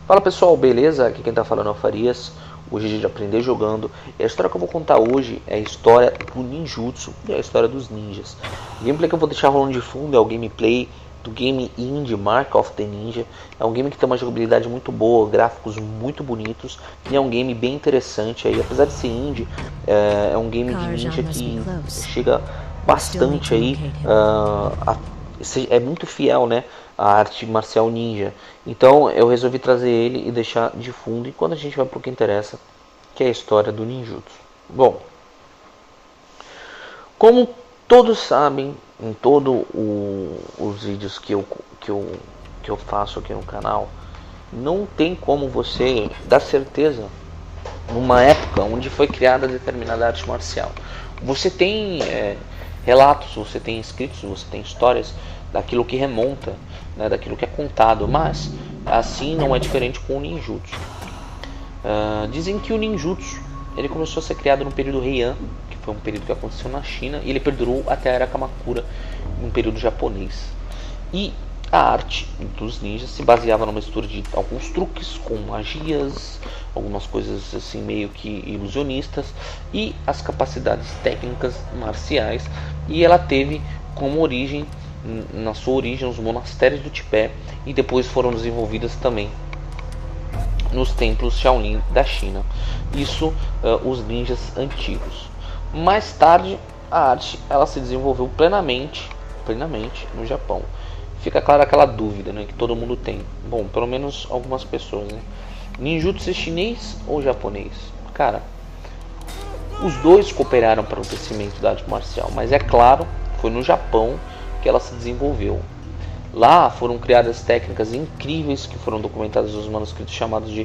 Fala pessoal, beleza? Aqui quem tá falando é o Farias. Hoje a gente aprender jogando. E a história que eu vou contar hoje é a história do ninjutsu e a história dos ninjas. O gameplay que eu vou deixar rolando de fundo é o gameplay do game indie Mark of the Ninja. É um game que tem uma jogabilidade muito boa, gráficos muito bonitos e é um game bem interessante aí. Apesar de ser indie, é um game de ninja que chega bastante aí é muito fiel, né, à arte marcial ninja. Então eu resolvi trazer ele e deixar de fundo enquanto a gente vai para o que interessa, que é a história do ninjutsu. Bom, como todos sabem, em todos os vídeos que eu faço aqui no canal, não tem como você dar certeza numa época onde foi criada determinada arte marcial. Você tem relatos, você tem escritos, você tem histórias daquilo que remonta, né, daquilo que é contado, mas assim não é diferente com o ninjutsu. Dizem que o ninjutsu ele começou a ser criado no período Heian, que foi um período que aconteceu na China, e ele perdurou até a era Kamakura, um período japonês. E a arte dos ninjas se baseava numa mistura de alguns truques com magias, algumas coisas assim meio que ilusionistas e as capacidades técnicas marciais, e ela teve como origem, na sua origem, os monastérios do Tibete, e depois foram desenvolvidas também nos templos Shaolin da China. Isso os ninjas antigos. Mais tarde a arte ela se desenvolveu plenamente no Japão. Fica clara aquela dúvida, né, que todo mundo tem. Bom, pelo menos algumas pessoas, né? Ninjutsu é chinês ou japonês? Cara, os dois cooperaram para o crescimento da arte marcial, mas é claro, foi no Japão que ela se desenvolveu. Lá foram criadas técnicas incríveis que foram documentadas nos manuscritos chamados de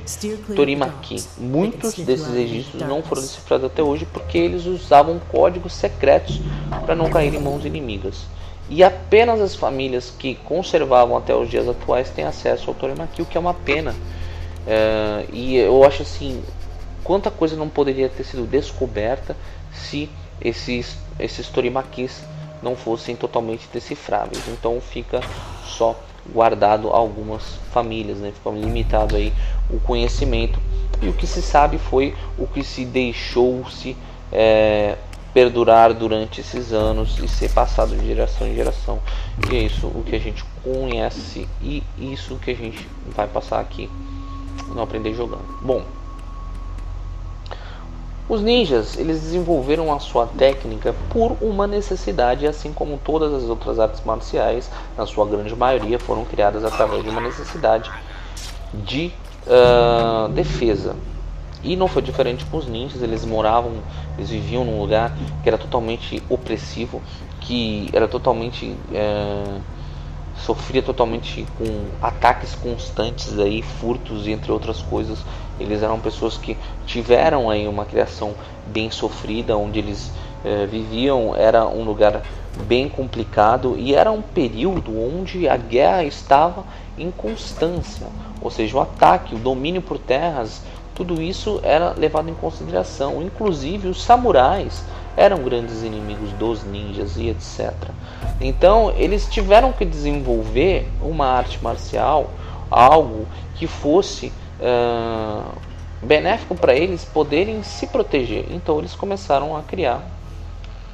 Torimaki. Muitos desses registros não foram decifrados até hoje porque eles usavam códigos secretos para não cair em mãos inimigas. E apenas as famílias que conservavam até os dias atuais têm acesso ao Torimaki, o que é uma pena. E eu acho assim, quanta coisa não poderia ter sido descoberta se esses Torimakis não fossem totalmente decifráveis. Então fica só guardado algumas famílias, né? Fica limitado aí o conhecimento, e o que se sabe foi o que se deixou-se perdurar durante esses anos e ser passado de geração em geração. E é isso o que a gente conhece e isso que a gente vai passar aqui no Aprender Jogando. Bom, os ninjas eles desenvolveram a sua técnica por uma necessidade, assim como todas as outras artes marciais, na sua grande maioria, foram criadas através de uma necessidade de defesa. E não foi diferente com os ninjas. Eles viviam num lugar que era totalmente opressivo, que era totalmente sofria totalmente com ataques constantes aí, furtos e entre outras coisas. Eles eram pessoas que tiveram aí uma criação bem sofrida, onde eles viviam, era um lugar bem complicado e era um período onde a guerra estava em constância, ou seja, o ataque, o domínio por terras, tudo isso era levado em consideração. Inclusive os samurais eram grandes inimigos dos ninjas e etc. Então eles tiveram que desenvolver uma arte marcial, algo que fosse benéfico para eles poderem se proteger. Então eles começaram a criar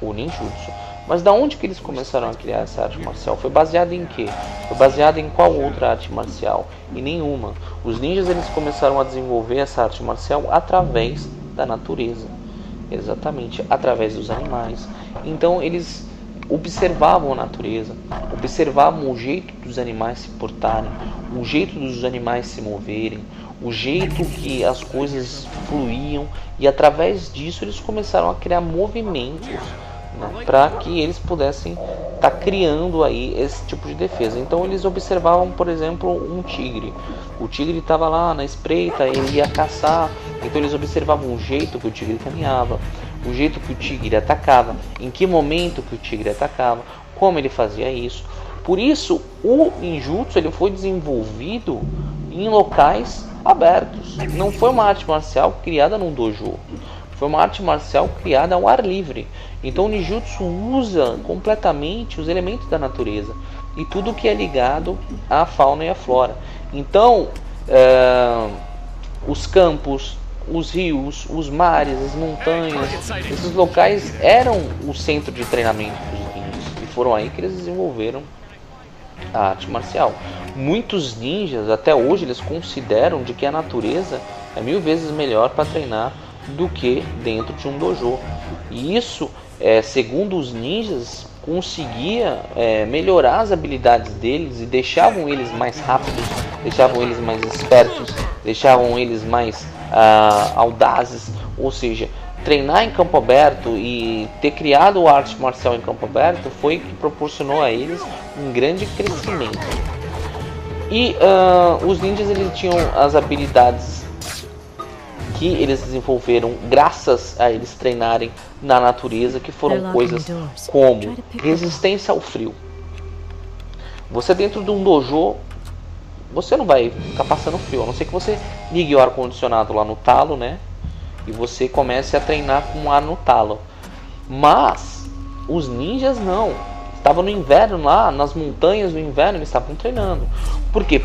o ninjutsu. Mas da onde que eles começaram a criar essa arte marcial? Foi baseado em quê? Foi baseado em qual outra arte marcial? Em nenhuma. Os ninjas eles começaram a desenvolver essa arte marcial através da natureza. Exatamente, através dos animais. Então eles observavam a natureza, observavam o jeito dos animais se portarem, o jeito dos animais se moverem, o jeito que as coisas fluíam, e através disso eles começaram a criar movimentos, né, para que eles pudessem estar criando aí esse tipo de defesa. Então eles observavam, por exemplo, um tigre. O tigre estava lá na espreita, ele ia caçar. Então eles observavam o jeito que o tigre caminhava, o jeito que o tigre atacava, em que momento que o tigre atacava, como ele fazia isso. Por isso o ninjutsu ele foi desenvolvido em locais abertos. Não foi uma arte marcial criada num dojo. Foi uma arte marcial criada ao ar livre. Então o ninjutsu usa completamente os elementos da natureza e tudo que é ligado à fauna e à flora. Então os campos, os rios, os mares, as montanhas. Esses locais eram o centro de treinamento dos ninjas e foram aí que eles desenvolveram a arte marcial. Muitos ninjas até hoje eles consideram de que a natureza é 1000 vezes melhor para treinar do que dentro de um dojo. E isso, segundo os ninjas, conseguia melhorar as habilidades deles e deixavam eles mais rápidos, deixavam eles mais espertos, deixavam eles mais audazes. Ou seja, treinar em campo aberto e ter criado a arte marcial em campo aberto foi o que proporcionou a eles um grande crescimento. E os ninjas eles tinham as habilidades que eles desenvolveram graças a eles treinarem na natureza, que foram coisas como resistência ao frio. Você dentro de um dojo, você não vai ficar passando frio, a não ser que você ligue o ar-condicionado lá no talo, né? E você comece a treinar com ar no talo. Mas os ninjas não. Estavam no inverno lá, nas montanhas do inverno, eles estavam treinando. Por quê?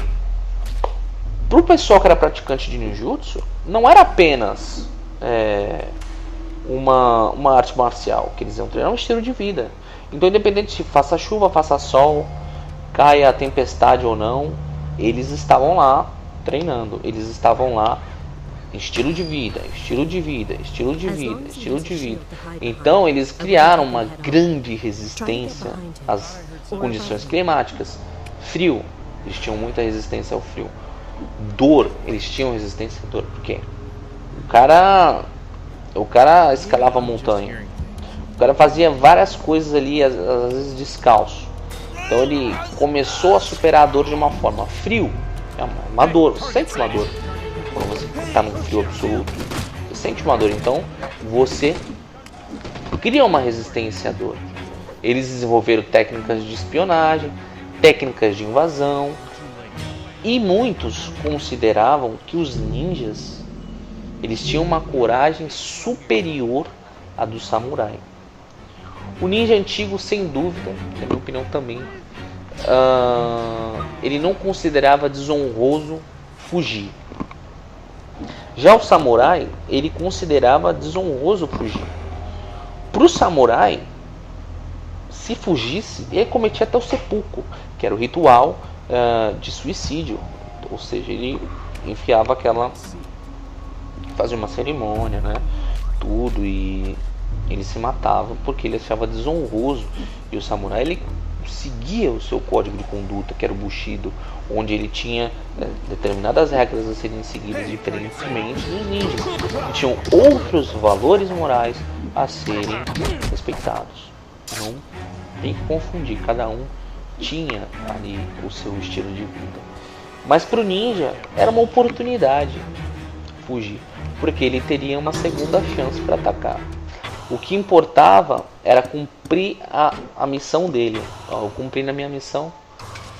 Para o pessoal que era praticante de ninjutsu, não era apenas uma arte marcial que eles iam treinar, era um estilo de vida. Então, independente se faça chuva, faça sol, caia a tempestade ou não, eles estavam lá treinando, eles estavam lá estilo de vida, estilo de vida, estilo de vida, estilo de vida. Então eles criaram uma grande resistência às condições climáticas. Frio, eles tinham muita resistência ao frio. Dor, eles tinham resistência à dor. Por quê? O cara escalava a montanha. O cara fazia várias coisas ali, às vezes descalço. Então ele começou a superar a dor de uma forma. Frio é uma dor, você sente uma dor. Quando você está no frio absoluto, você sente uma dor. Então você cria uma resistência à dor. Eles desenvolveram técnicas de espionagem, técnicas de invasão. E muitos consideravam que os ninjas eles tinham uma coragem superior à do samurai. O ninja antigo, sem dúvida, na minha opinião também, ele não considerava desonroso fugir. Já o samurai, ele considerava desonroso fugir. Para o samurai, se fugisse, ele cometia até o seppuku, que era o ritual de suicídio. Ou seja, ele enfiava fazia uma cerimônia, né, tudo, e ele se matava porque ele achava desonroso. E o samurai, ele seguia o seu código de conduta, que era o Bushido, onde ele tinha determinadas regras a serem seguidas, diferentemente dos ninjas, que tinham outros valores morais a serem respeitados. Não tem que confundir, cada um tinha ali o seu estilo de vida. Mas para o ninja era uma oportunidade fugir, porque ele teria uma segunda chance para atacar. O que importava era cumprir a missão dele. Eu cumpri a minha missão,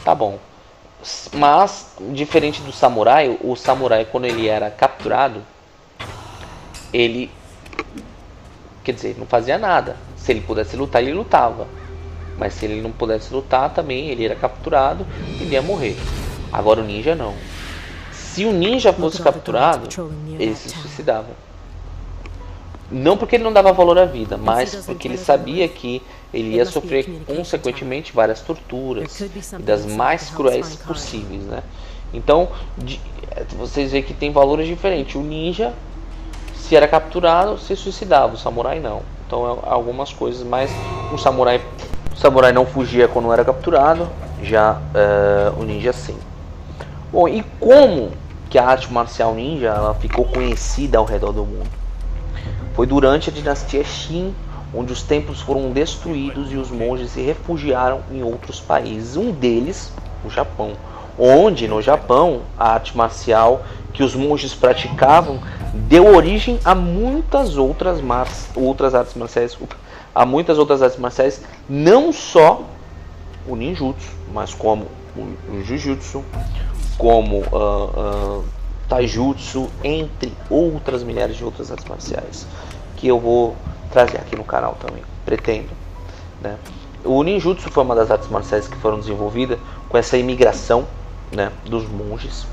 tá bom. Mas, diferente do samurai, o samurai, quando ele era capturado, ele, quer dizer, não fazia nada. Se ele pudesse lutar, ele lutava. Mas se ele não pudesse lutar também, ele era capturado e ele ia morrer. Agora o ninja não. Se o ninja fosse capturado, ele se suicidava. Não porque ele não dava valor à vida, mas porque ele sabia que ele ia sofrer consequentemente várias torturas e das mais cruéis possíveis, né? Então, vocês veem que tem valores diferentes. O ninja, se era capturado, se suicidava. O samurai não. Então, algumas coisas, mas o samurai não fugia quando era capturado, já o ninja sim. Bom, e como que a arte marcial ninja ela ficou conhecida ao redor do mundo? Foi durante a dinastia Qin, onde os templos foram destruídos e os monges se refugiaram em outros países. Um deles, o Japão, onde no Japão a arte marcial que os monges praticavam deu origem a muitas outras artes marciais, não só o ninjutsu, mas como o jujutsu, como taijutsu, entre outras milhares de outras artes marciais, que eu vou trazer aqui no canal também, pretendo, né? O ninjutsu foi uma das artes marciais que foram desenvolvidas com essa imigração, né, dos monges.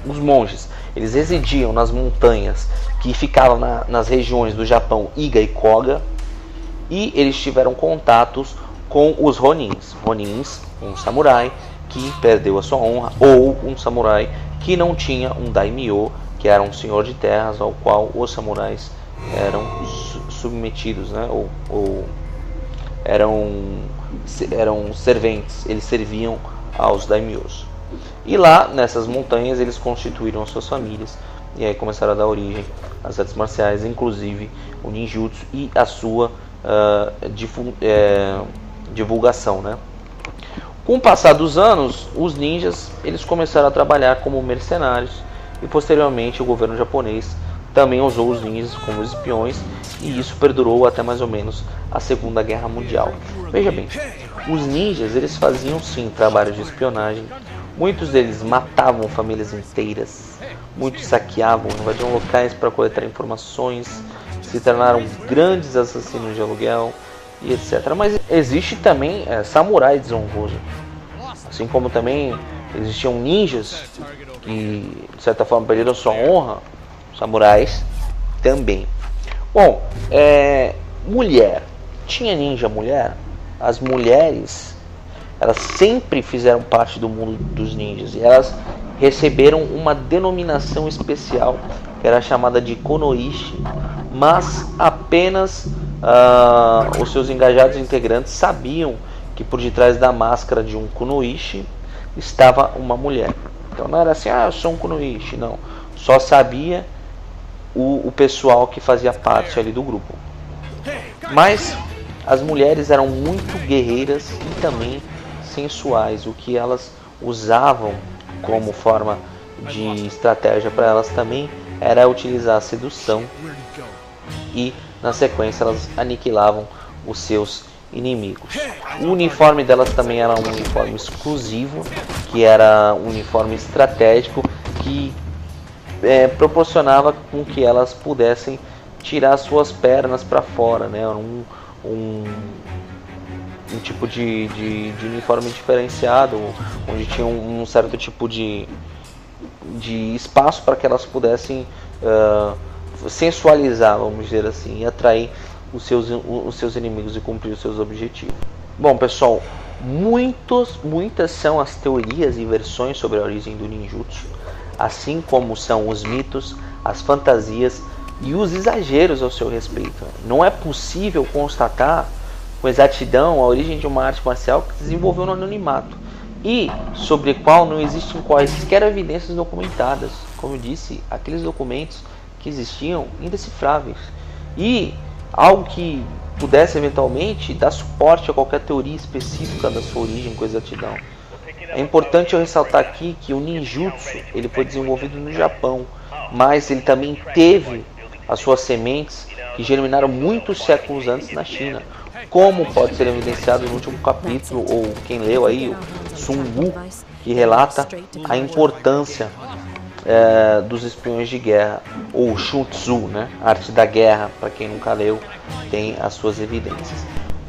os monges, eles residiam nas montanhas que ficavam nas regiões do Japão Iga e Koga, e eles tiveram contatos com os Ronins. Ronins, um samurai que perdeu a sua honra, ou um samurai que não tinha um daimyo, que era um senhor de terras ao qual os samurais eram submetidos, né? ou eram serventes, eles serviam aos daimyos. E lá nessas montanhas eles constituíram as suas famílias, e aí começaram a dar origem às artes marciais, inclusive o ninjutsu e a sua divulgação, né? Com o passar dos anos, os ninjas eles começaram a trabalhar como mercenários, e posteriormente o governo japonês também usou os ninjas como espiões, e isso perdurou até mais ou menos a Segunda Guerra Mundial. Veja bem, os ninjas eles faziam sim trabalho de espionagem. Muitos deles matavam famílias inteiras, muitos saqueavam, invadiam locais para coletar informações, se tornaram grandes assassinos de aluguel e etc. Mas existe também samurai desonroso, assim como também existiam ninjas que de certa forma perderam sua honra, samurais também. Bom, mulher, tinha ninja mulher? As mulheres, elas sempre fizeram parte do mundo dos ninjas, e elas receberam uma denominação especial que era chamada de kunoichi, mas apenas os seus engajados integrantes sabiam que por detrás da máscara de um kunoichi estava uma mulher. Então não era assim, eu sou um kunoichi, não. Só sabia o pessoal que fazia parte ali do grupo. Mas as mulheres eram muito guerreiras e também sensuais. O que elas usavam como forma de estratégia para elas também era utilizar a sedução, e na sequência elas aniquilavam os seus inimigos. O uniforme delas também era um uniforme exclusivo, que era um uniforme estratégico que proporcionava com que elas pudessem tirar suas pernas para fora, né? Um tipo de uniforme diferenciado, onde tinha um certo tipo de espaço para que elas pudessem sensualizar, vamos dizer assim, e atrair os seus inimigos e cumprir os seus objetivos. Bom, pessoal, muitas são as teorias e versões sobre a origem do ninjutsu, assim como são os mitos, as fantasias e os exageros ao seu respeito. Não é possível constatar com exatidão a origem de uma arte marcial que se desenvolveu no anonimato e sobre a qual não existem quaisquer evidências documentadas. Como eu disse, aqueles documentos que existiam indecifráveis, e algo que pudesse eventualmente dar suporte a qualquer teoria específica da sua origem com exatidão. É importante eu ressaltar aqui que o ninjutsu ele foi desenvolvido no Japão, mas ele também teve as suas sementes que germinaram muitos séculos antes na China, como pode ser evidenciado no último capítulo, ou quem leu aí, o Sun Wu, que relata a importância dos espiões de guerra, ou Shun Tzu, né? Arte da guerra, para quem nunca leu, tem as suas evidências.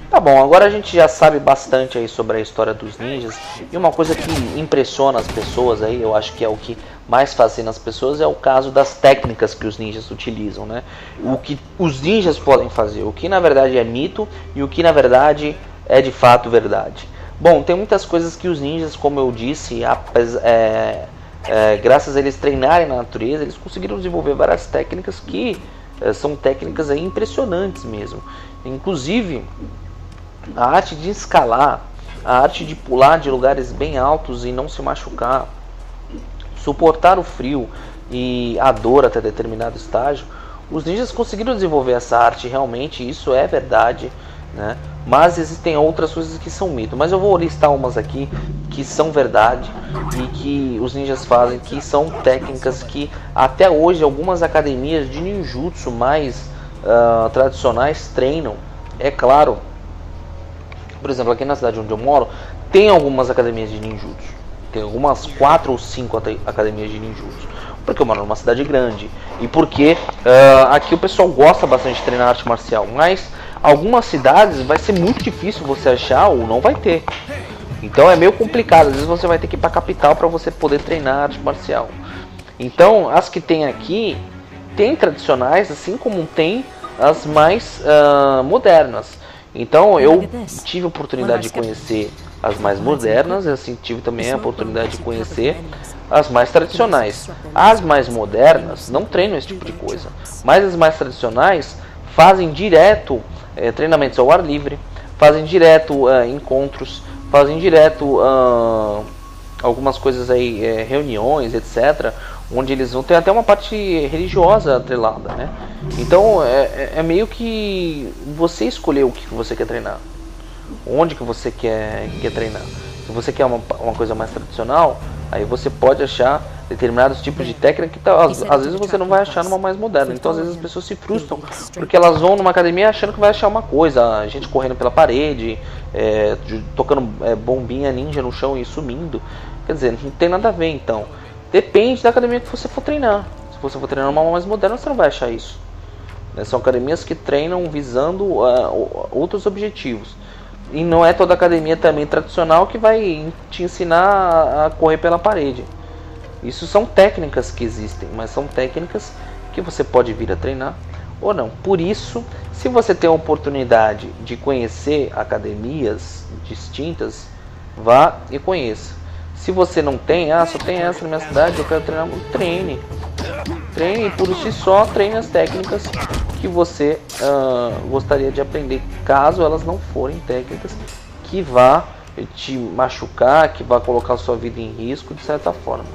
Tá bom, agora a gente já sabe bastante aí sobre a história dos ninjas, e uma coisa que impressiona as pessoas aí, eu acho que é o que mais fascina as pessoas, é o caso das técnicas que os ninjas utilizam, né? O que os ninjas podem fazer, o que na verdade é mito e o que na verdade é de fato verdade. Bom, tem muitas coisas que os ninjas, como eu disse, graças a eles treinarem na natureza, eles conseguiram desenvolver várias técnicas que são técnicas aí impressionantes mesmo. Inclusive, a arte de escalar, a arte de pular de lugares bem altos e não se machucar, suportar o frio e a dor até determinado estágio, os ninjas conseguiram desenvolver essa arte realmente, isso é verdade, né? Mas existem outras coisas que são mito, mas eu vou listar umas aqui que são verdade e que os ninjas fazem, que são técnicas que até hoje algumas academias de ninjutsu mais tradicionais treinam. É claro, por exemplo, aqui na cidade onde eu moro, tem algumas academias de ninjutsu. Tem algumas 4 ou 5 academias de ninjutsu. Porque eu moro numa cidade grande. E porque aqui o pessoal gosta bastante de treinar arte marcial. Mas algumas cidades vai ser muito difícil você achar ou não vai ter. Então é meio complicado. Às vezes você vai ter que ir para a capital para você poder treinar arte marcial. Então, as que tem aqui, tem tradicionais, assim como tem as mais modernas. Então, eu tive a oportunidade de conhecer as mais modernas, e assim tive também a oportunidade de conhecer as mais tradicionais. As mais modernas não treinam esse tipo de coisa, mas as mais tradicionais fazem direto treinamentos ao ar livre, fazem direto encontros, fazem direto algumas coisas aí, reuniões, etc., onde eles vão ter até uma parte religiosa atrelada, né? Então é meio que você escolher o que você quer treinar, onde que você quer treinar. Se você quer uma coisa mais tradicional, aí você pode achar determinados tipos de técnica que às vezes você não vai achar numa mais moderna. Então às vezes as pessoas se frustram porque elas vão numa academia achando que vai achar uma coisa, a gente correndo pela parede, tocando bombinha ninja no chão e sumindo. Quer dizer, não tem nada a ver. Então depende da academia que você for treinar. Se você for treinar numa mais moderna, você não vai achar isso. São academias que treinam visando outros objetivos. E não é toda academia também tradicional que vai te ensinar a correr pela parede. Isso são técnicas que existem, mas são técnicas que você pode vir a treinar ou não. Por isso, se você tem a oportunidade de conhecer academias distintas, vá e conheça. Se você não tem, só tem essa na minha cidade, eu quero treinar, treine. Treine por si só, treine as técnicas que você gostaria de aprender, caso elas não forem técnicas que vá te machucar, que vá colocar a sua vida em risco de certa forma.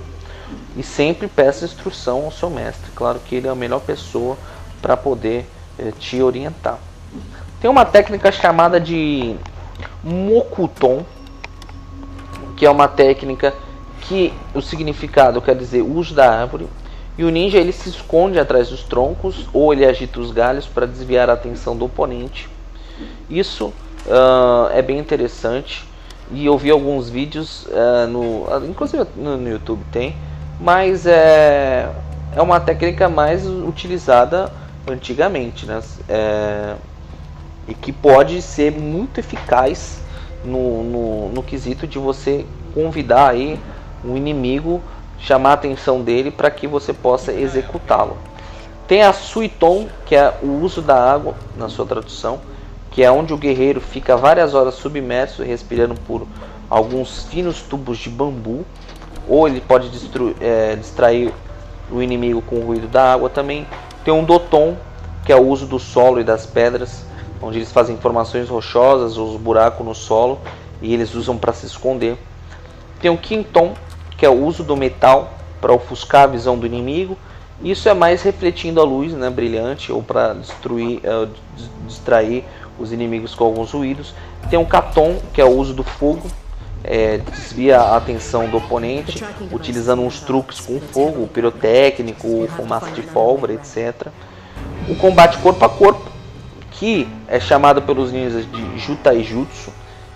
E sempre peça instrução ao seu mestre, claro que ele é a melhor pessoa para poder te orientar. Tem uma técnica chamada de Mokuton, que é uma técnica que o significado quer dizer uso da árvore. E o ninja ele se esconde atrás dos troncos ou ele agita os galhos para desviar a atenção do oponente. Isso é bem interessante e eu vi alguns vídeos, inclusive no YouTube tem, mas é uma técnica mais utilizada antigamente, né? E que pode ser muito eficaz no quesito de você convidar aí um inimigo, chamar a atenção dele para que você possa executá-lo. Tem a Suiton, que é o uso da água, na sua tradução, que é onde o guerreiro fica várias horas submerso, respirando por alguns finos tubos de bambu, ou ele pode distrair o inimigo com o ruído da água também. Tem um Doton, que é o uso do solo e das pedras, onde eles fazem formações rochosas, os buracos no solo, e eles usam para se esconder. Tem o Quinton, que é o uso do metal para ofuscar a visão do inimigo. Isso é mais refletindo a luz, né, brilhante, ou para distrair os inimigos com alguns ruídos. Tem o Katon, que é o uso do fogo, desvia a atenção do oponente, utilizando uns truques com fogo, pirotécnico, fumaça de pólvora, etc. O combate corpo a corpo, que é chamado pelos ninjas de Jutaijutsu,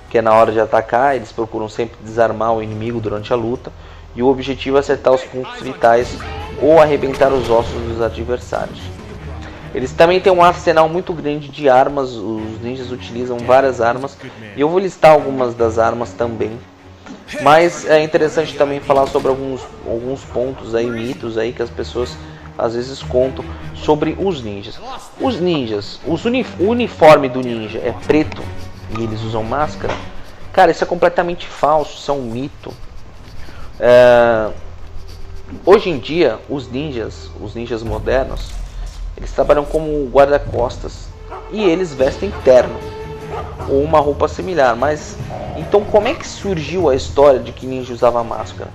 que é na hora de atacar, eles procuram sempre desarmar o inimigo durante a luta. E o objetivo é acertar os pontos vitais ou arrebentar os ossos dos adversários. Eles também têm um arsenal muito grande de armas, os ninjas utilizam várias armas, e eu vou listar algumas das armas também. Mas é interessante também falar sobre alguns pontos aí, mitos aí que as pessoas às vezes contam sobre os ninjas. Os ninjas, o uniforme do ninja é preto e eles usam máscara? Cara, isso é completamente falso, isso é um mito. Hoje em dia, os ninjas modernos, eles trabalham como guarda-costas e eles vestem terno ou uma roupa similar. Mas então, como é que surgiu a história de que ninja usava máscara?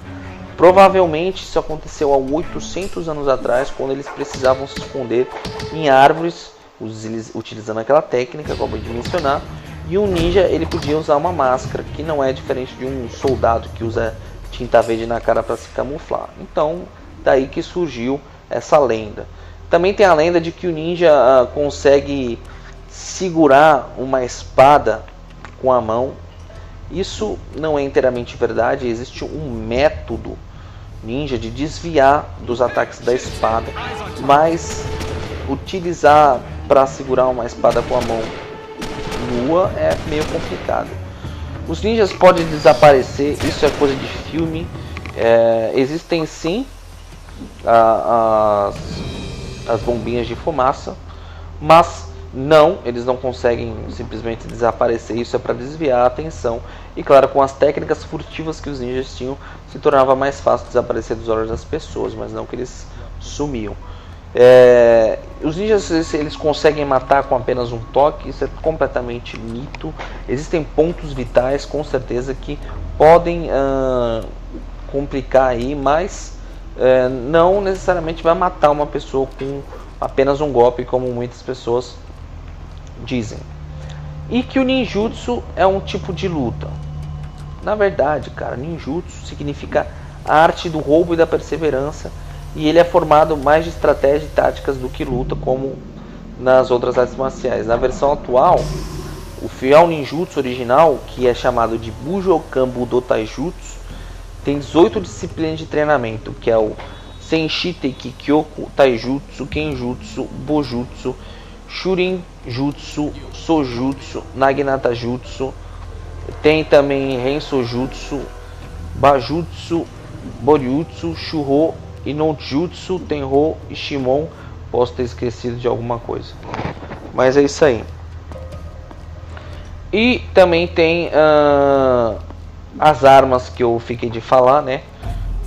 Provavelmente isso aconteceu há 800 anos atrás, quando eles precisavam se esconder em árvores, utilizando aquela técnica que eu acabei de mencionar. E um ninja ele podia usar uma máscara, que não é diferente de um soldado que usa tinta verde na cara para se camuflar. Então, daí que surgiu essa lenda. Também tem a lenda de que o ninja consegue segurar uma espada com a mão. Isso não é inteiramente verdade. Existe um método ninja de desviar dos ataques da espada, mas utilizar para segurar uma espada com a mão nua é meio complicado. Os ninjas podem desaparecer, isso é coisa de filme. Existem sim as bombinhas de fumaça, mas não, eles não conseguem simplesmente desaparecer. Isso é para desviar a atenção, e claro, com as técnicas furtivas que os ninjas tinham, se tornava mais fácil desaparecer dos olhos das pessoas, mas não que eles sumiam. Os ninjas eles conseguem matar com apenas um toque. Isso é completamente mito. Existem pontos vitais com certeza que podem complicar aí, mas não necessariamente vai matar uma pessoa com apenas um golpe, como muitas pessoas dizem. E que o ninjutsu é um tipo de luta. Na verdade, cara, ninjutsu significa a arte do roubo e da perseverança, e ele é formado mais de estratégia e táticas do que luta, como nas outras artes marciais. Na versão atual, o fiel ninjutsu original, que é chamado de Bujokan Budo Taijutsu, tem 18 disciplinas de treinamento, que é o Senshi Teiki Kyoku, Taijutsu, Kenjutsu, Bojutsu, Shurin-jutsu, Sojutsu, Naginata Jutsu. Tem também Rensojutsu, Bajutsu, Boryutsu, Shuho, Inojutsu, Tenho e Shimon. Posso ter esquecido de alguma coisa, mas é isso aí. E também tem as armas que eu fiquei de falar, né?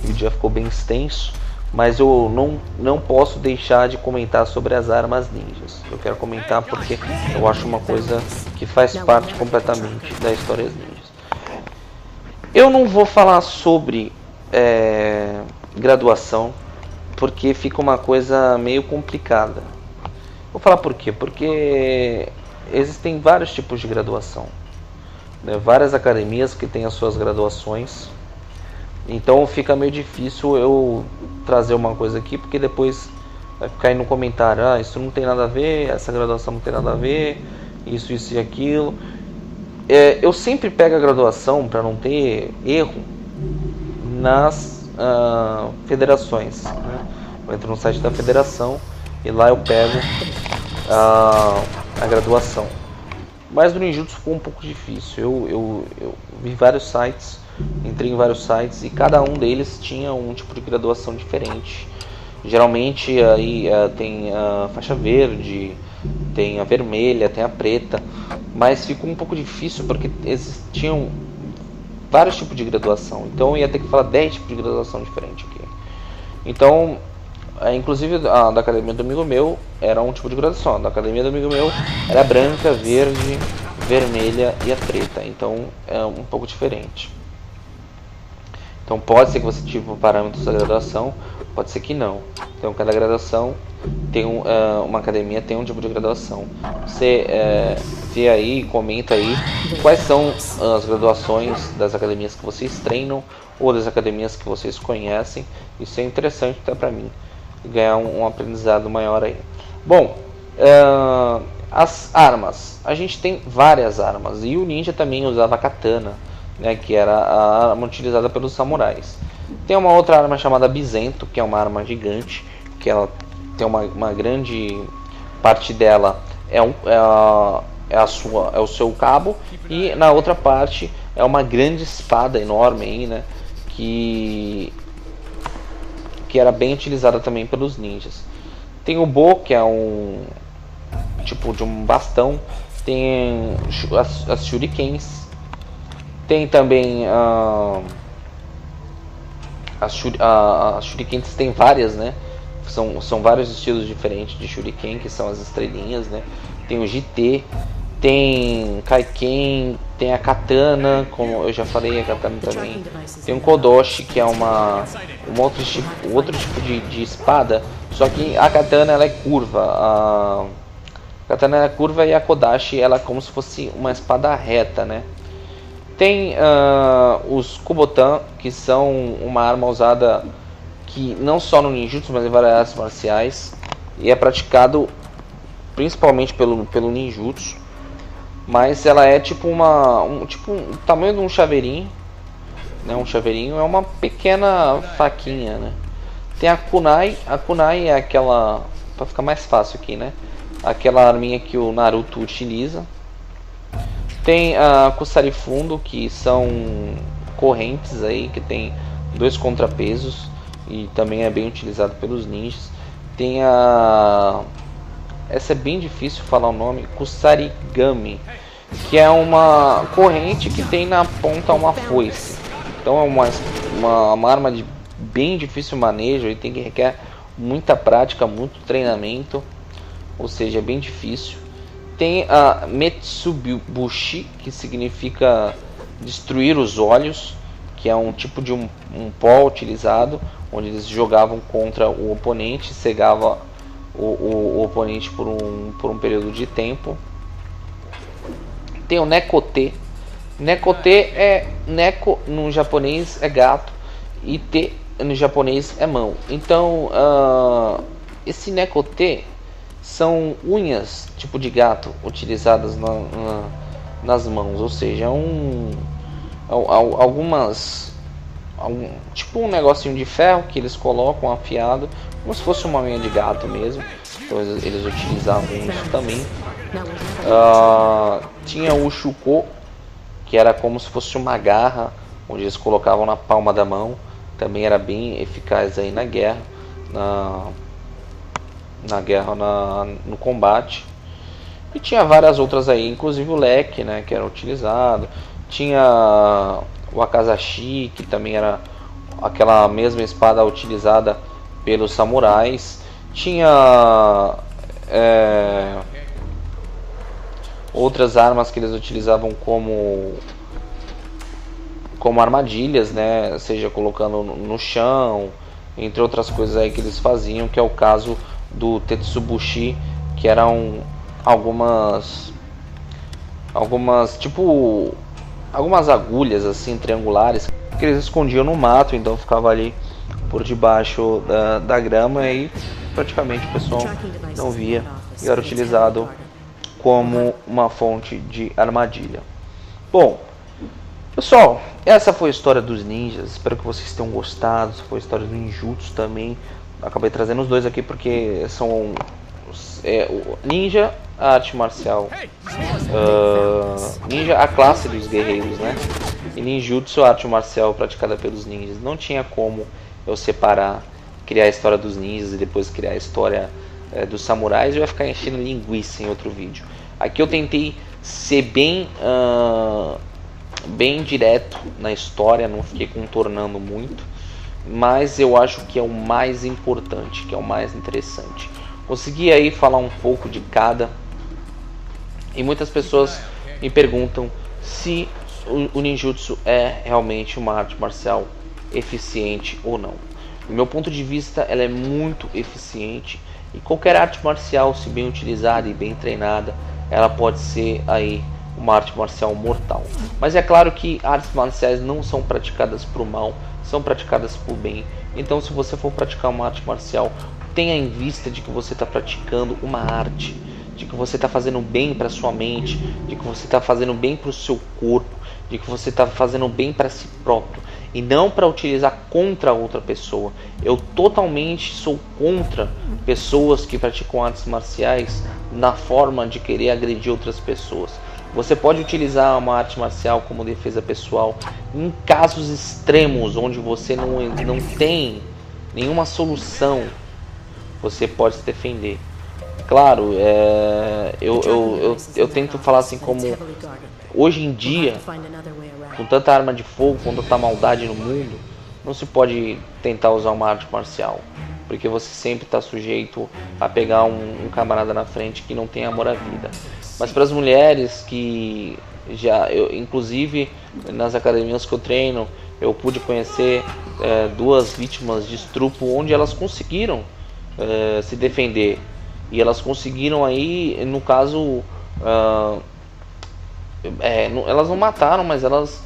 O vídeo já ficou bem extenso, mas eu não posso deixar de comentar sobre as armas ninjas. Eu quero comentar porque eu acho uma coisa que faz parte completamente da história das ninjas. Eu não vou falar sobre graduação, porque fica uma coisa meio complicada. Vou falar por quê? Porque existem vários tipos de graduação, né? Várias academias que têm as suas graduações. Então fica meio difícil eu trazer uma coisa aqui, porque depois vai ficar aí no comentário: isso não tem nada a ver, essa graduação não tem nada a ver, isso e aquilo. Eu sempre pego a graduação para não ter erro nas federações, né? Eu entro no site da federação e lá eu pego a graduação. Mas no ninjutsu ficou um pouco difícil. Eu vi vários sites, entrei em vários sites, e cada um deles tinha um tipo de graduação diferente. Geralmente aí tem a faixa verde, tem a vermelha, tem a preta, mas ficou um pouco difícil porque existiam vários tipos de graduação. Então eu ia ter que falar 10 tipos de graduação diferentes aqui. Então, inclusive a da academia do amigo meu era um tipo de graduação. A da academia do amigo meu era branca, verde, vermelha e a preta. Então é um pouco diferente. Então pode ser que você tive parâmetros da graduação, pode ser que não. Então cada graduação tem uma academia tem um tipo de graduação. Você vê aí, comenta aí quais são as graduações das academias que vocês treinam ou das academias que vocês conhecem. Isso é interessante até para mim, ganhar um aprendizado maior aí. Bom, as armas, a gente tem várias armas, e o ninja também usava katana, né, que era a arma utilizada pelos samurais. Tem uma outra arma chamada Bizento, que é uma arma gigante, que ela tem uma grande parte dela é o seu cabo, e na outra parte é uma grande espada enorme aí, né, que era bem utilizada também pelos ninjas. Tem o Bo, que é um tipo de um bastão. Tem as shurikens. Tem também as shurikens, tem várias, né? São vários estilos diferentes de shuriken, que são as estrelinhas, né? Tem o GT, tem Kaiken, tem a katana, como eu já falei, a katana também. Tem um Kodoshi, que é outro tipo de espada, só que a katana ela é curva. A katana é curva e a Kodashi ela é como se fosse uma espada reta, né? Tem os Kubotan, que são uma arma usada que não só no ninjutsu, mas em várias artes marciais, e é praticado principalmente pelo ninjutsu. Mas ela é tipo o tamanho de um chaveirinho, né? Um chaveirinho é uma pequena faquinha, né? Tem a kunai. A kunai é aquela, para ficar mais fácil aqui, né? Aquela arminha que o Naruto utiliza. Tem a Kusari Fundo, que são correntes aí que tem 2 contrapesos, e também é bem utilizado pelos ninjas. Tem a... essa é bem difícil falar o nome, Kusarigami, que é uma corrente que tem na ponta uma foice. Então é uma arma de bem difícil manejo e tem que requer muita prática, muito treinamento, ou seja, é bem difícil. Tem a Metsubushi, que significa destruir os olhos, que é um tipo de um pó utilizado, onde eles jogavam contra o oponente, cegava o oponente por um período de tempo. Tem o Nekote. Nekote é neko no japonês é gato e te no japonês é mão. Então esse Nekote são unhas tipo de gato utilizadas nas mãos, ou seja, tipo um negocinho de ferro que eles colocam afiado, como se fosse uma unha de gato mesmo. Então eles utilizavam isso também. Tinha o Shuko, que era como se fosse uma garra, onde eles colocavam na palma da mão. Também era bem eficaz aí na guerra, no combate. E tinha várias outras aí, inclusive o leque, né, que era utilizado. Tinha o Akazashi, que também era aquela mesma espada utilizada pelos samurais. Tinha outras armas que eles utilizavam como armadilhas, né, seja colocando no chão, entre outras coisas aí que eles faziam, que é o caso do Tetsubushi, que eram algumas agulhas assim triangulares que eles escondiam no mato, então ficava ali por debaixo da grama e praticamente o pessoal não via, e era utilizado como uma fonte de armadilha. Bom, pessoal, essa foi a história dos ninjas. Espero que vocês tenham gostado. Essa foi a história do ninjutsu também. Acabei trazendo os dois aqui porque são ninja, a arte marcial, ninja, a classe dos guerreiros, né? E ninjutsu, a arte marcial praticada pelos ninjas. Não tinha como eu separar, criar a história dos ninjas e depois criar a história dos samurais. Eu ia ficar enchendo linguiça em outro vídeo. Aqui eu tentei ser bem direto na história, não fiquei contornando muito, mas eu acho que é o mais importante, que é o mais interessante. Consegui aí falar um pouco de cada, e muitas pessoas me perguntam se o ninjutsu é realmente uma arte marcial eficiente ou não. Do meu ponto de vista, ela é muito eficiente, e qualquer arte marcial, se bem utilizada e bem treinada, ela pode ser aí uma arte marcial mortal. Mas é claro que artes marciais não são praticadas por mal, são praticadas por bem. Então, se você for praticar uma arte marcial, tenha em vista de que você está praticando uma arte, de que você está fazendo bem para sua mente, de que você está fazendo bem para o seu corpo, de que você está fazendo bem para si próprio, e não para utilizar contra outra pessoa. Eu totalmente sou contra pessoas que praticam artes marciais na forma de querer agredir outras pessoas. Você pode utilizar uma arte marcial como defesa pessoal em casos extremos, onde você não tem nenhuma solução. Você pode se defender. Claro, eu tento falar assim, como hoje em dia, com tanta arma de fogo, com tanta maldade no mundo, não se pode tentar usar uma arte marcial, porque você sempre está sujeito a pegar um camarada na frente que não tem amor à vida. Mas para as mulheres que inclusive nas academias que eu treino, eu pude conhecer duas vítimas de estupro, onde elas conseguiram se defender, e elas conseguiram aí, no caso, elas não mataram, mas elas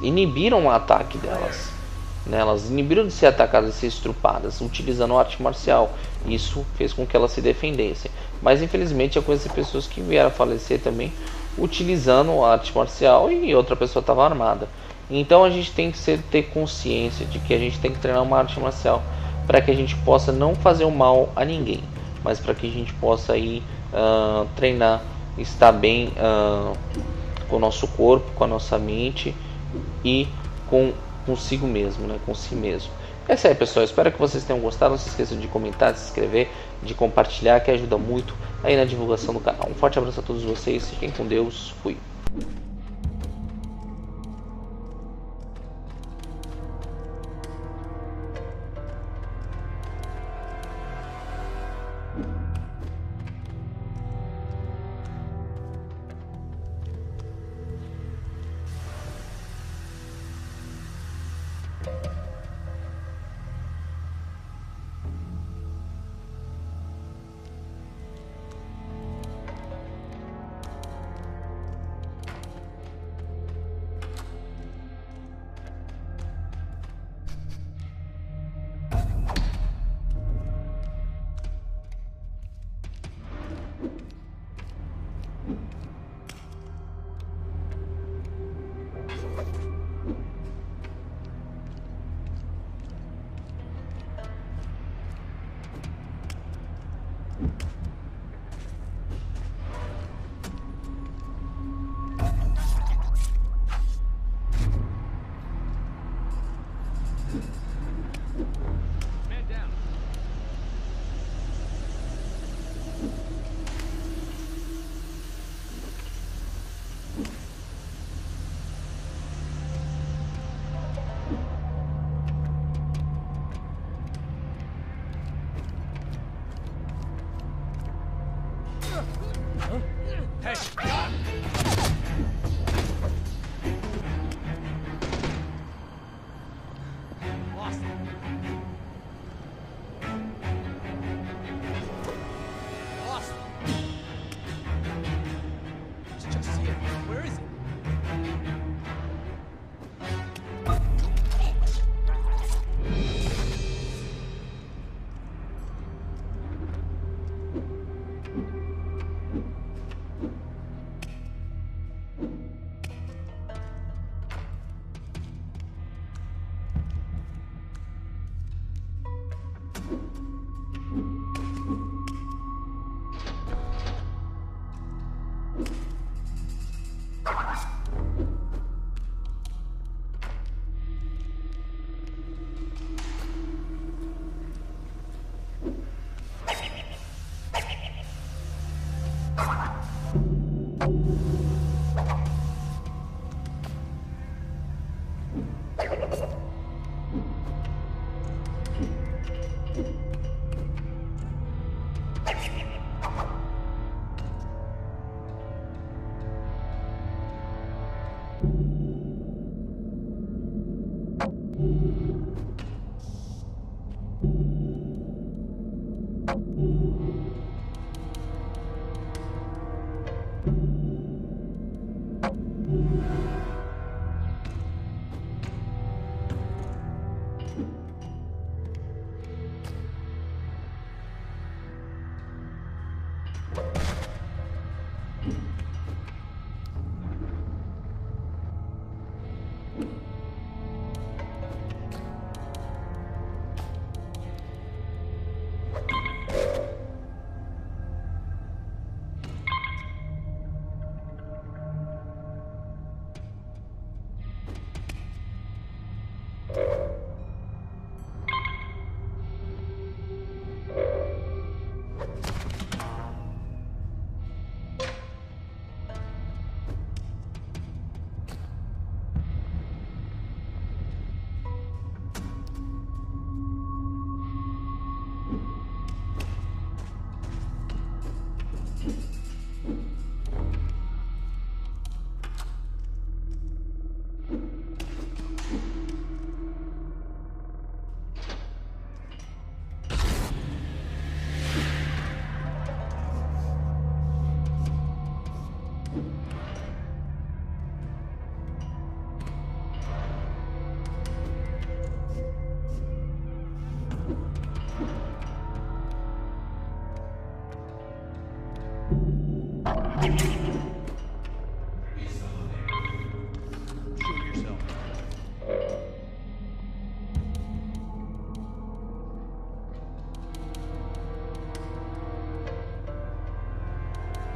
inibiram o ataque delas, né? Elas inibiram de ser atacadas, de ser estrupadas, utilizando a arte marcial. Isso fez com que elas se defendessem. Mas infelizmente eu conheci pessoas que vieram a falecer também utilizando a arte marcial, e outra pessoa estava armada. Então a gente tem que ter consciência de que a gente tem que treinar uma arte marcial para que a gente possa não fazer o mal a ninguém, mas para que a gente possa aí treinar, estar bem com o nosso corpo, com a nossa mente e consigo mesmo, né? Com si mesmo. É isso aí, pessoal. Espero que vocês tenham gostado. Não se esqueçam de comentar, de se inscrever, de compartilhar, que ajuda muito aí na divulgação do canal. Um forte abraço a todos vocês. Fiquem com Deus. Fui.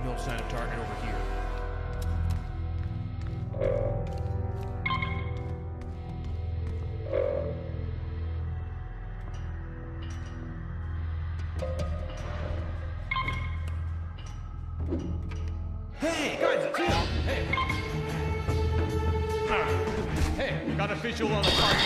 No sign of target over here. Hey, guys, it's him! Hey! Hey, got a visual on the target.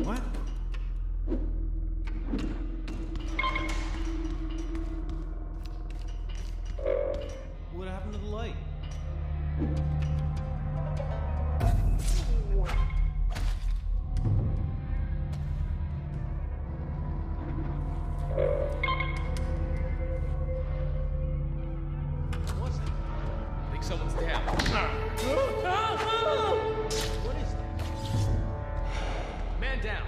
What? What happened to the light? What was it? I think someone's down. What is that? Man down.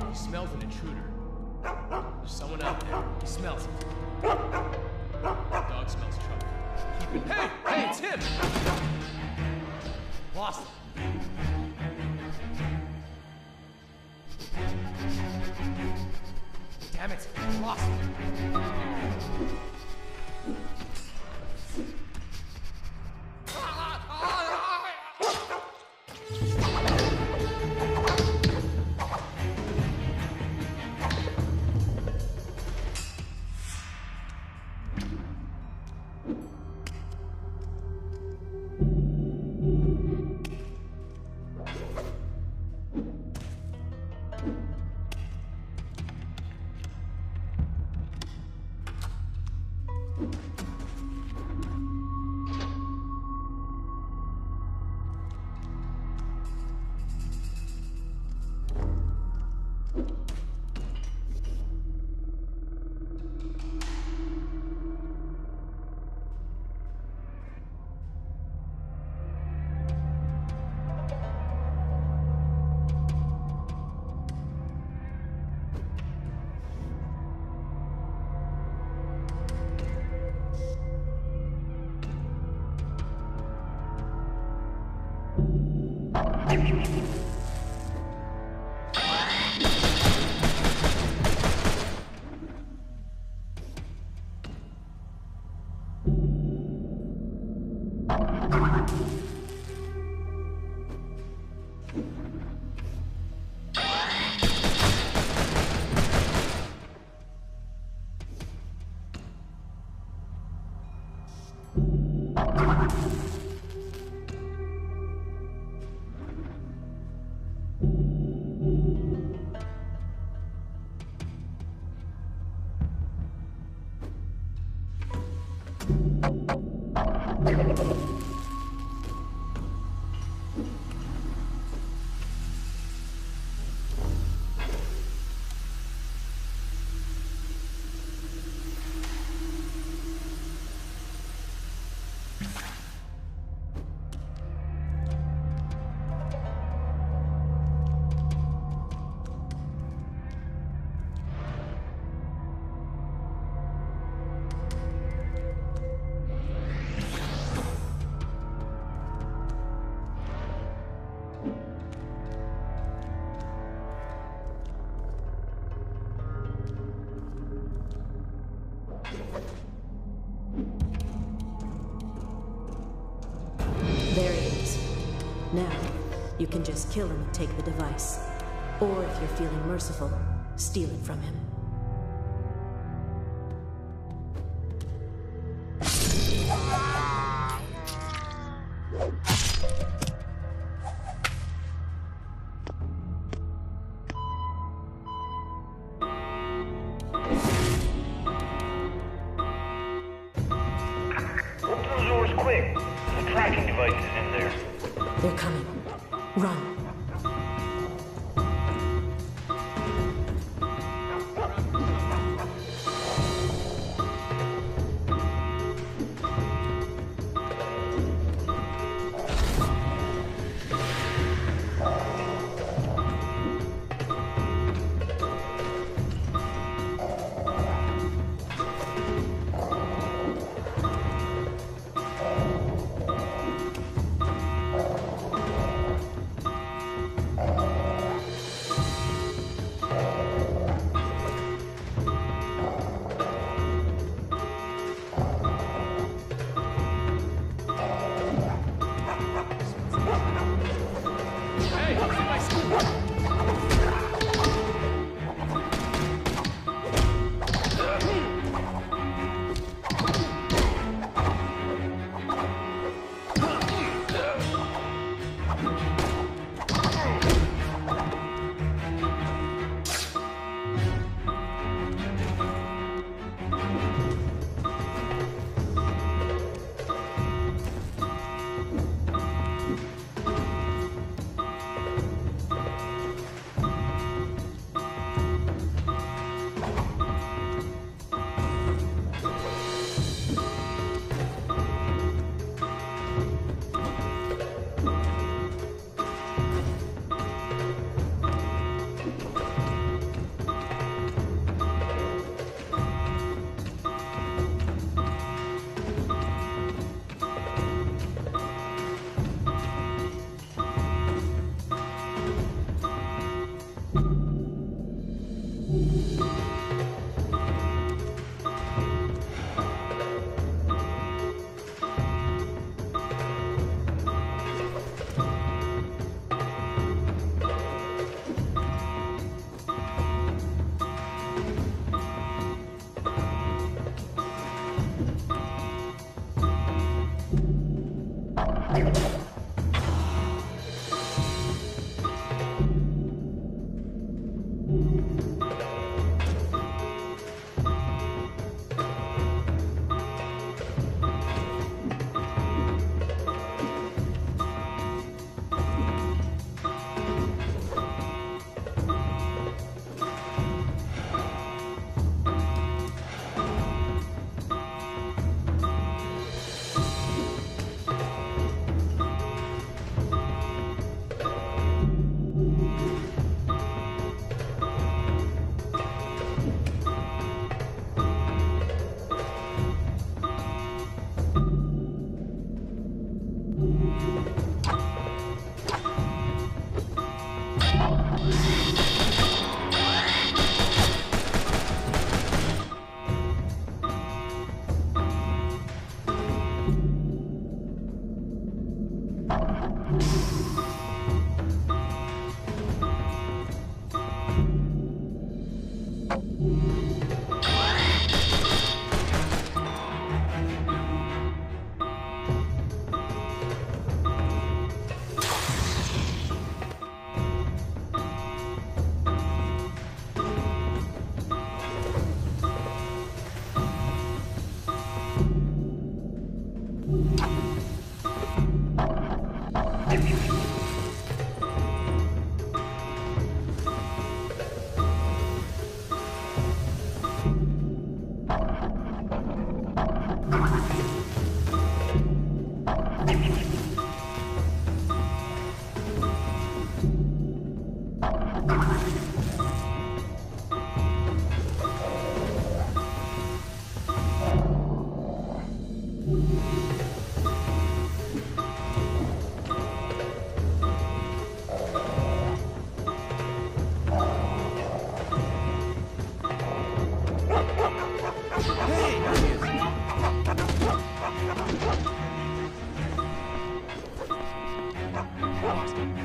He smells an intruder. There's someone out there. He smells it. The dog smells trouble. Keep it. Hey, it's him! Lost him. Damn it! Lost him. There he is. Now, you can just kill him and take the device. Or if you're feeling merciful, steal it from him. Open those doors quick. The tracking device is in there. They're coming. Run.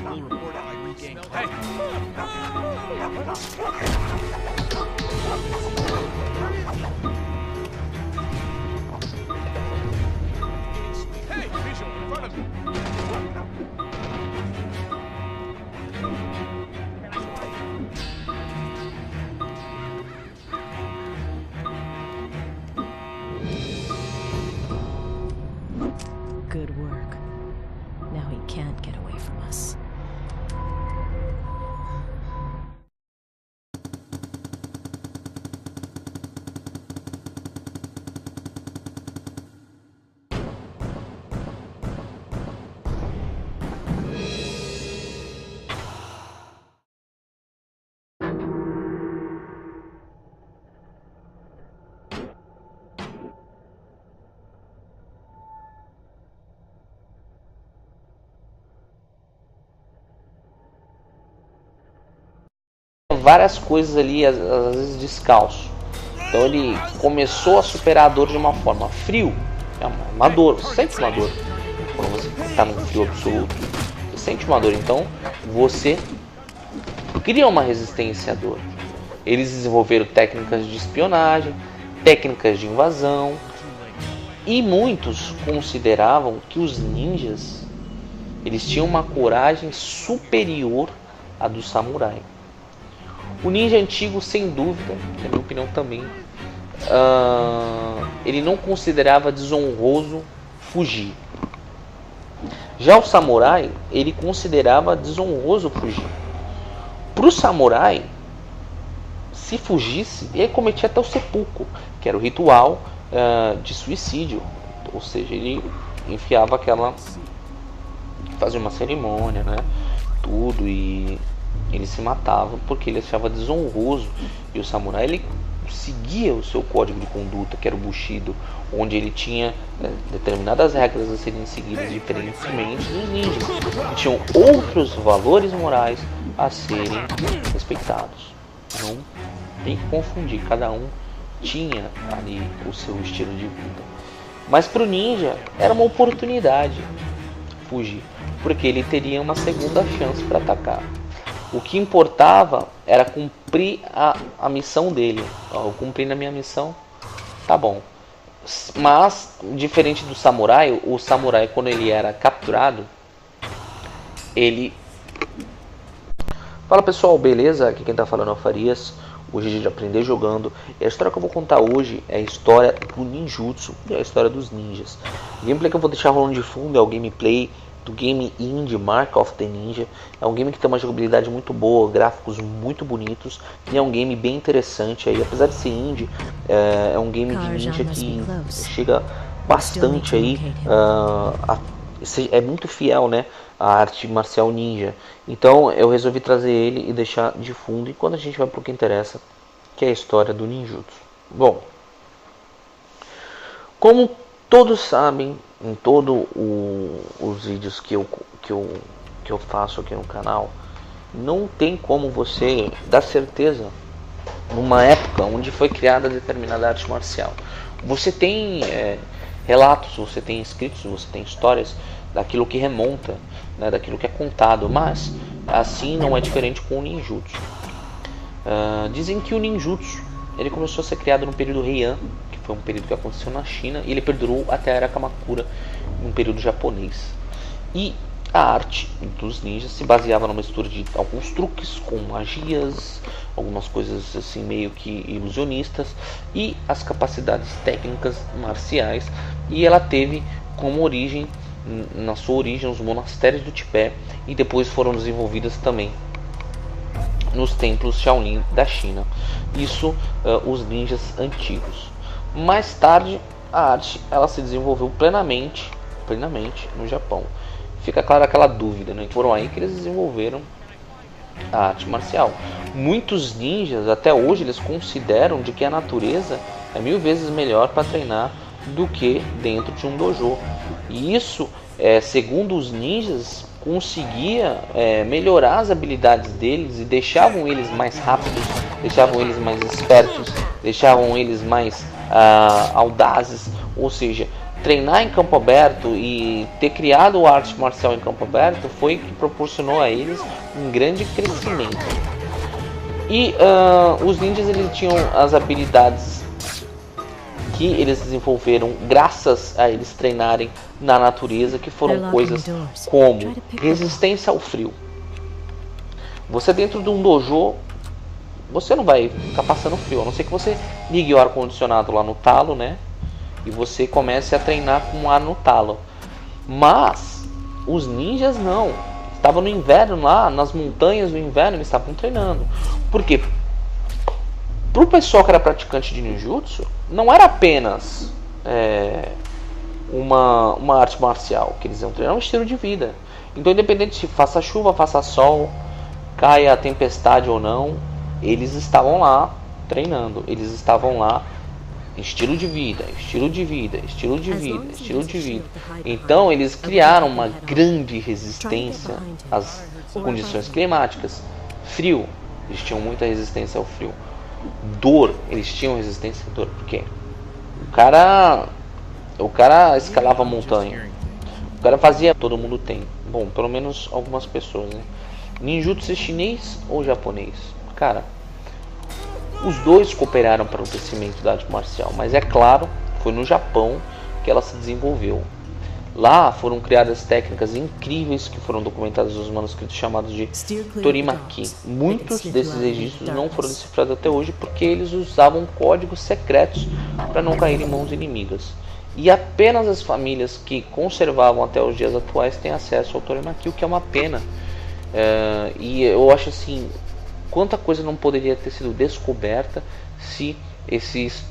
We'll report if I regain. Hey! Hey, visual in front of you. Good work. Now he can't get away from us. Várias coisas ali, às vezes descalço. Então ele começou a superar a dor de uma forma frio. É uma dor, você sente uma dor. Quando você está num frio absoluto, você sente uma dor. Então você criam uma resistência à dor. Eles desenvolveram técnicas de espionagem, técnicas de invasão, e muitos consideravam que os ninjas eles tinham uma coragem superior à do samurai. O ninja antigo, sem dúvida, na minha opinião também, ele não considerava desonroso fugir. Já o samurai, ele considerava desonroso fugir. Para o samurai, se fugisse, ele cometia até o seppuku, que era o ritual de suicídio. Ou seja, ele enfiava aquela... fazia uma cerimônia, né? Tudo, e ele se matava porque ele achava desonroso. E o samurai, ele seguia o seu código de conduta, que era o Bushido, onde ele tinha determinadas regras a serem seguidas, diferentemente dos ninjas, que tinham outros valores morais a serem respeitados. Não tem que confundir, cada um tinha ali o seu estilo de vida. Mas para o ninja era uma oportunidade fugir, porque ele teria uma segunda chance para atacar. O que importava era cumprir a missão dele. Eu cumpri na minha missão, tá bom. Mas, diferente do samurai, o samurai, quando ele era capturado, ele... Fala pessoal, beleza? Aqui quem tá falando é o Farias. Hoje a gente aprender jogando. E a história que eu vou contar hoje é a história do ninjutsu e a história dos ninjas. O gameplay que eu vou deixar rolando de fundo é o gameplay do game indie Mark of the Ninja. É um game que tem uma jogabilidade muito boa, gráficos muito bonitos, e é um game bem interessante aí. Apesar de ser indie, é um game de ninja que chega bastante aí, é muito fiel, né, à arte marcial ninja. Então eu resolvi trazer ele e deixar de fundo, e quando a gente vai para o que interessa, que é a história do ninjutsu. Bom, como todos sabem, em todos os vídeos que eu faço aqui no canal, não tem como você dar certeza numa época onde foi criada determinada arte marcial. Você tem relatos, você tem escritos, você tem histórias daquilo que remonta, né, daquilo que é contado, mas assim não é diferente com o ninjutsu. Dizem que o ninjutsu ele começou a ser criado no período Heian, que foi um período que aconteceu na China, e ele perdurou até a era Kamakura, um período japonês. E a arte dos ninjas se baseava numa mistura de alguns truques com magias, algumas coisas assim meio que ilusionistas, e as capacidades técnicas marciais. E ela teve como origem, na sua origem, os monastérios do Tibete, e depois foram desenvolvidas também nos templos Shaolin da China. Isso os ninjas antigos. Mais tarde a arte ela se desenvolveu plenamente no Japão. Fica clara aquela dúvida, né? Foram aí que eles desenvolveram a arte marcial. Muitos ninjas até hoje eles consideram de que a natureza é 1000 vezes melhor para treinar do que dentro de um dojo. E isso, segundo os ninjas, conseguia melhorar as habilidades deles e deixavam eles mais rápidos, deixavam eles mais espertos, deixavam eles mais audazes. Ou seja, treinar em campo aberto e ter criado a arte marcial em campo aberto foi o que proporcionou a eles um grande crescimento. E os ninjas eles tinham as habilidades que eles desenvolveram graças a eles treinarem na natureza, que foram coisas como resistência ao frio. Você dentro de um dojo, você não vai ficar passando frio, a não ser que você ligue o ar-condicionado lá no talo, né? E você comece a treinar com ar no talo. Mas os ninjas não. Estavam no inverno lá, nas montanhas do inverno, eles estavam treinando. Por quê? Para o pessoal que era praticante de ninjutsu, não era apenas uma arte marcial que eles iam treinar, um estilo de vida. Então, independente se faça chuva, faça sol, caia a tempestade ou não, eles estavam lá treinando. Eles estavam lá, estilo de vida, estilo de vida, estilo de vida, estilo de vida. Então, eles criaram uma grande resistência às condições climáticas. Frio, eles tinham muita resistência ao frio. Dor, eles tinham resistência à dor, porque o cara escalava a montanha, o cara fazia, todo mundo tem, bom, pelo menos algumas pessoas, né? Ninjutsu é chinês ou japonês? Cara, os dois cooperaram para o crescimento da arte marcial, mas é claro, foi no Japão que ela se desenvolveu. Lá foram criadas técnicas incríveis que foram documentadas nos manuscritos chamados de Torimaki. Muitos desses registros não foram decifrados até hoje porque eles usavam códigos secretos para não cair em mãos inimigas. E apenas as famílias que conservavam até os dias atuais têm acesso ao Torimaki, o que é uma pena. E eu acho assim, quanta coisa não poderia ter sido descoberta se esses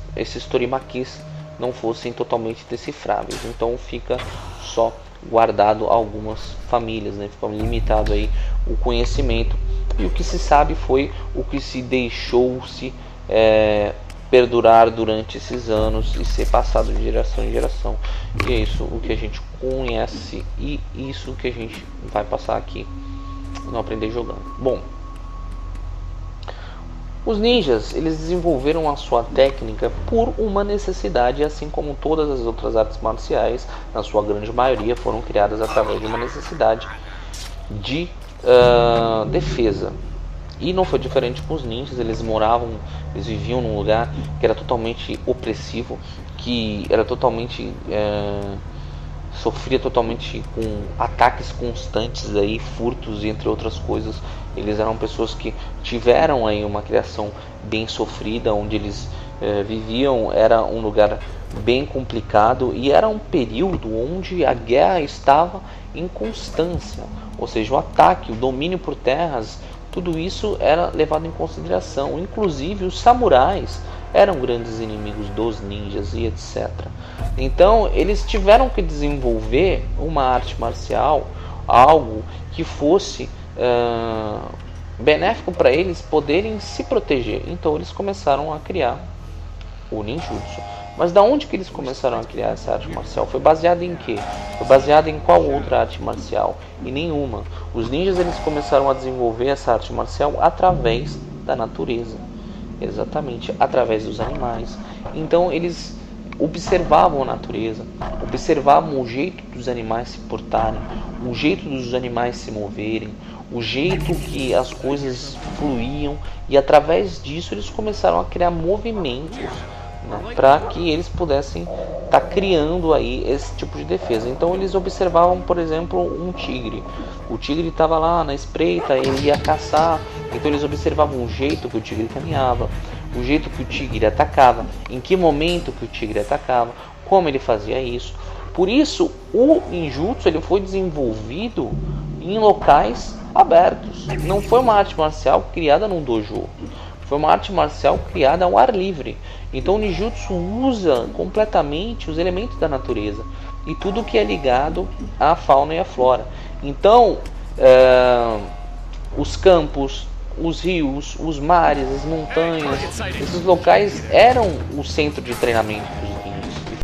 Torimakis não fossem totalmente decifráveis. Então fica só guardado a algumas famílias, né? Fica limitado aí o conhecimento, e o que se sabe foi o que se deixou-se perdurar durante esses anos e ser passado de geração em geração. E é isso o que a gente conhece, e isso que a gente vai passar aqui no Aprender Jogando. Bom, os ninjas, eles desenvolveram a sua técnica por uma necessidade, assim como todas as outras artes marciais, na sua grande maioria, foram criadas através de uma necessidade de defesa. E não foi diferente com os ninjas. Eles viviam num lugar que era totalmente opressivo, que era totalmente sofria totalmente com ataques constantes aí, furtos e entre outras coisas. Eles eram pessoas que tiveram aí uma criação bem sofrida, onde eles viviam. Era um lugar bem complicado e era um período onde a guerra estava em constância, ou seja, o ataque, o domínio por terras, tudo isso era levado em consideração. Inclusive os samurais eram grandes inimigos dos ninjas e etc. Então eles tiveram que desenvolver uma arte marcial, algo que fosse benéfico para eles poderem se proteger. Então eles começaram a criar o ninjutsu. Mas da onde que eles começaram a criar essa arte marcial? Foi baseado em quê? Foi baseado em qual outra arte marcial? Em nenhuma. Os ninjas, eles começaram a desenvolver essa arte marcial através da natureza. Exatamente, através dos animais. Então eles observavam a natureza, observavam o jeito dos animais se portarem, o jeito dos animais se moverem, o jeito que as coisas fluíam, e através disso eles começaram a criar movimentos, né, para que eles pudessem estar criando aí esse tipo de defesa. Então eles observavam, por exemplo, um tigre. O tigre estava lá na espreita, ele ia caçar. Então eles observavam o jeito que o tigre caminhava, o jeito que o tigre atacava, em que momento que o tigre atacava, como ele fazia isso. Por isso o ninjutsu, ele foi desenvolvido em locais abertos. Não foi uma arte marcial criada num dojo. Foi uma arte marcial criada ao ar livre. Então o ninjutsu usa completamente os elementos da natureza e tudo que é ligado à fauna e à flora. Então os campos, os rios, os mares, as montanhas, esses locais eram o centro de treinamento dos